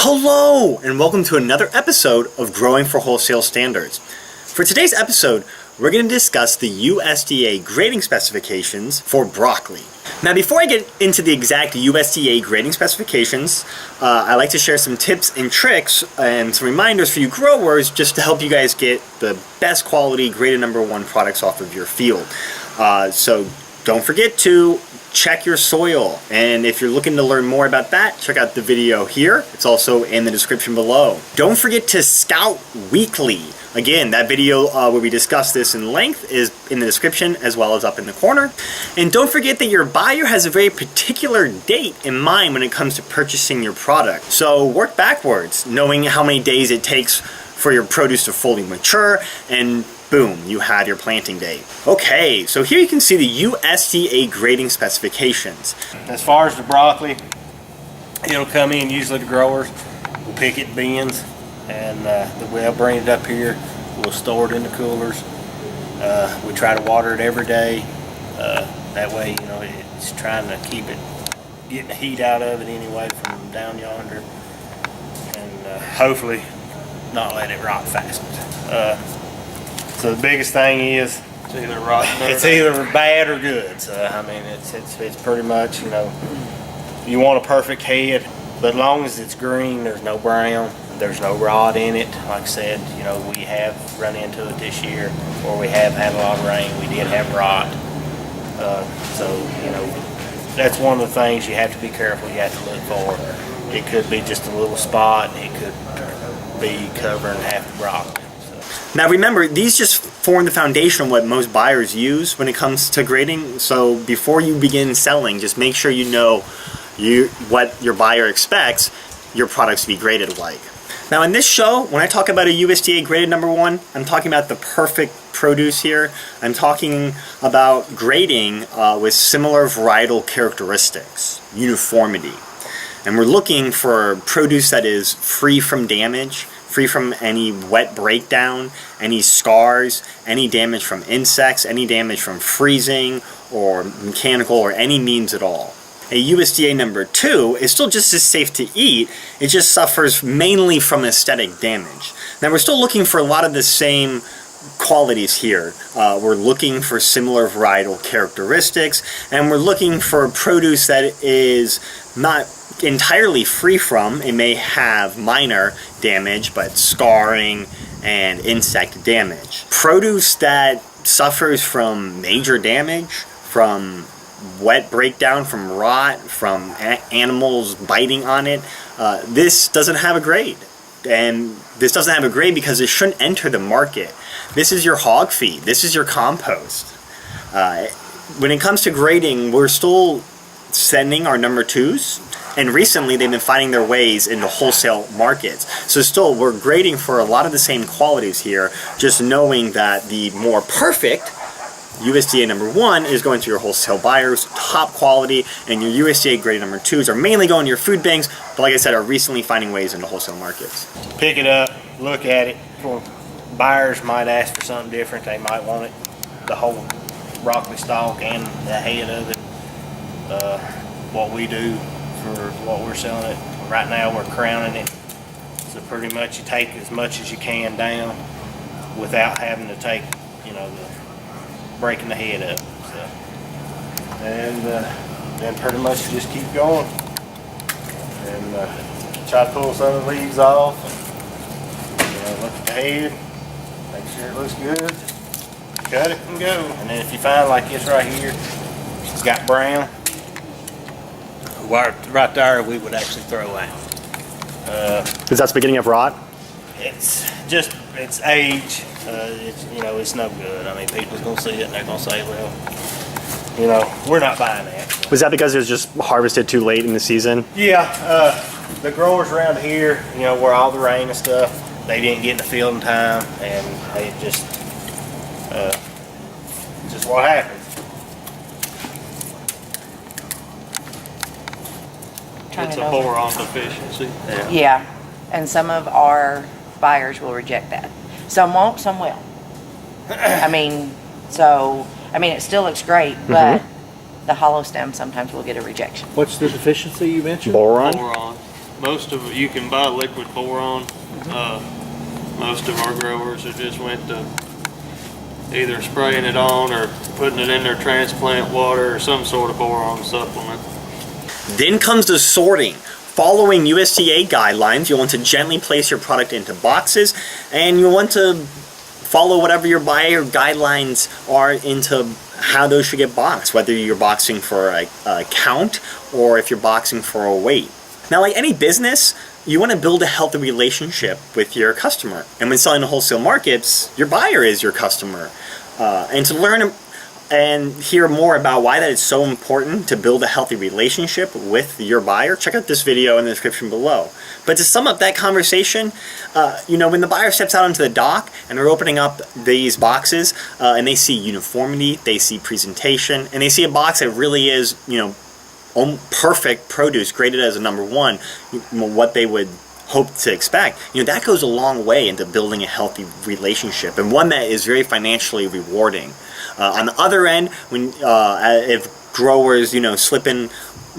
Hello, and welcome to another episode of Growing for Wholesale Standards. For today's episode, we're going to discuss the USDA grading specifications for broccoli. Now, before I get into the exact USDA grading specifications, I like to share some tips and tricks and some reminders for you growers just to help you guys get the best quality graded #1 products off of your field. So don't forget to check your soil, and if you're looking to learn more about that, check out the video here. It's also in the description below. Don't forget to scout weekly. Again, that video where we discuss this in length is in the description as well as up in the corner. And don't forget that your buyer has a very particular date in mind when it comes to purchasing your product. So work backwards, knowing how many days it takes for your produce to fully mature, and boom, you had your planting date. Okay, so here you can see the USDA grading specifications. As far as the broccoli, it'll come in, usually the growers will pick it in bins, and they'll bring it up here. We'll store it in the coolers. We try to water it every day. That way, you know, it's trying to keep it, getting the heat out of it anyway from down yonder, and hopefully not let it rot fast. So the biggest thing is it's either bad or good. So I mean, it's pretty much, you know, you want a perfect head, but as long as it's green, there's no brown, there's no rot in it. Like I said, you know, we have run into it this year, or we have had a lot of rain. We did have rot. So you know, that's one of the things you have to be careful. You have to look for. It could be just a little spot. It could be covering half the broccoli. Now remember, these just form the foundation of what most buyers use when it comes to grading. So before you begin selling, just make sure you know what your buyer expects your products to be graded like. Now in this show, when I talk about a USDA graded #1, I'm talking about the perfect produce here. I'm talking about grading with similar varietal characteristics, uniformity. And we're looking for produce that is free from damage, free from any wet breakdown, any scars, any damage from insects, any damage from freezing or mechanical or any means at all. A USDA #2 is still just as safe to eat, it just suffers mainly from aesthetic damage. Now we're still looking for a lot of the same qualities here. We're looking for similar varietal characteristics, and we're looking for produce that is not entirely free from. It may have minor damage, but scarring and insect damage. Produce that suffers from major damage, from wet breakdown, from rot, from animals biting on it, this doesn't have a grade. And this doesn't have a grade because it shouldn't enter the market. This is your hog feed. This is your compost. When it comes to grading, we're still sending our #2s, and recently they've been finding their ways into wholesale markets. So still, we're grading for a lot of the same qualities here, just knowing that the more perfect USDA #1 is going to your wholesale buyers, top quality, and your USDA graded #2s are mainly going to your food banks, but like I said, are recently finding ways into wholesale markets. Pick it up, look at it. Buyers might ask for something different. They might want it, the whole broccoli stalk and the head of it. What we do for what we're selling it right now, we're crowning it. So pretty much you take as much as you can down without having to take, you know, breaking the head up. So, and then pretty much you just keep going and try to pull some of the leaves off. And, look at the head, make sure it looks good, cut it and go. And then if you find like this right here, it's got brown, right there we would actually throw out. Because that's the beginning of rot? It's age. It's, you know, it's no good. I mean, people's gonna see it and they're gonna say, well, you know, we're not buying that. Was that because it was just harvested too late in the season? Yeah, the growers around here, you know, where all the rain and stuff, they didn't get in the field in time, and they just what happens. It's a boron deficiency. Yeah, and some of our buyers will reject that. Some won't, some will. I mean, it still looks great, but the hollow stem sometimes will get a rejection. What's the deficiency you mentioned? Boron? Boron. most of you can buy liquid boron. Most of our growers have just went to either spraying it on or putting it in their transplant water or some sort of boron supplement. Then comes the sorting. Following USDA guidelines, you'll want to gently place your product into boxes, and you'll want to follow whatever your buyer guidelines are into how those should get boxed, whether you're boxing for a count or if you're boxing for a weight. Now, like any business, you want to build a healthy relationship with your customer. And when selling to wholesale markets, your buyer is your customer. And to learn and hear more about why that is so important to build a healthy relationship with your buyer, check out this video in the description below. But to sum up that conversation, when the buyer steps out onto the dock and they're opening up these boxes and they see uniformity, they see presentation, and they see a box that really is, perfect produce, graded as a number one, what they would hope to expect, that goes a long way into building a healthy relationship, and one that is very financially rewarding. On the other end, when if growers, slip in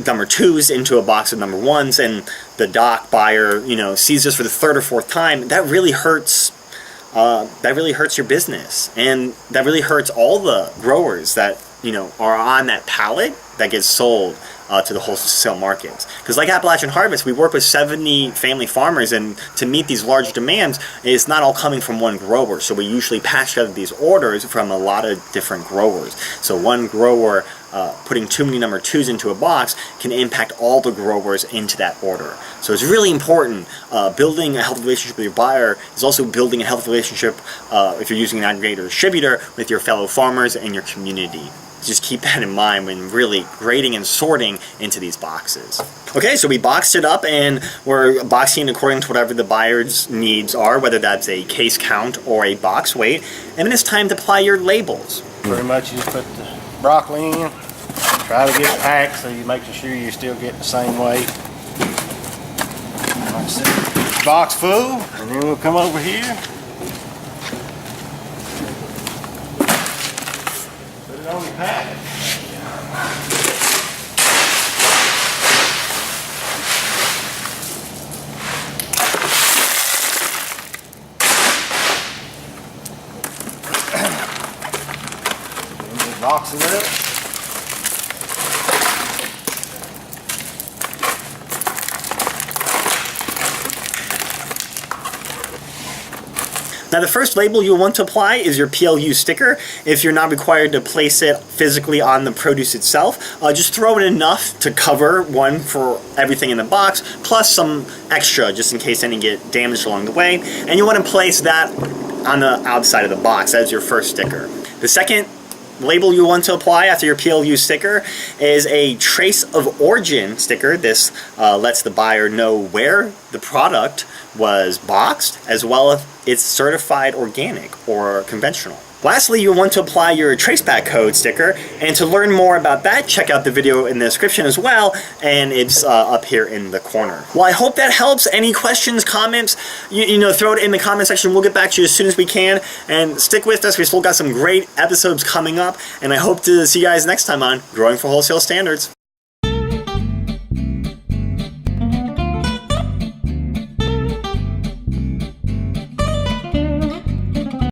number twos into a box of number ones, and the dock buyer, sees this for the third or fourth time, that really hurts. That really hurts your business, and that really hurts all the growers that are on that pallet that gets sold to the wholesale markets. Because like Appalachian Harvest, we work with 70 family farmers, and to meet these large demands, it's not all coming from one grower. So we usually patch together these orders from a lot of different growers. So one grower putting too many number twos into a box can impact all the growers into that order. So it's really important. Building a healthy relationship with your buyer is also building a healthy relationship, if you're using an aggregator or distributor, with your fellow farmers and your community. Just keep that in mind when really grading and sorting into these boxes. Okay, so we boxed it up, and we're boxing according to whatever the buyer's needs are, whether that's a case count or a box weight. And then it's time to apply your labels. Pretty much you just put the broccoli in, try to get it packed so you make sure you're still getting the same weight. Like I said, box full, and then we'll come over here. Put it on the pack. Box it up. Now the first label you'll want to apply is your PLU sticker. If you're not required to place it physically on the produce itself, just throw in enough to cover one for everything in the box, plus some extra just in case any get damaged along the way. And you want to place that on the outside of the box as your first sticker. The second label you want to apply after your PLU sticker is a trace of origin sticker. This lets the buyer know where the product was boxed, as well as it's certified organic or conventional. Lastly, you'll want to apply your traceback code sticker, and to learn more about that, check out the video in the description as well, and it's up here in the corner. Well, I hope that helps. Any questions, comments, throw it in the comment section. We'll get back to you as soon as we can, and stick with us. We still got some great episodes coming up, and I hope to see you guys next time on Growing for Wholesale Standards.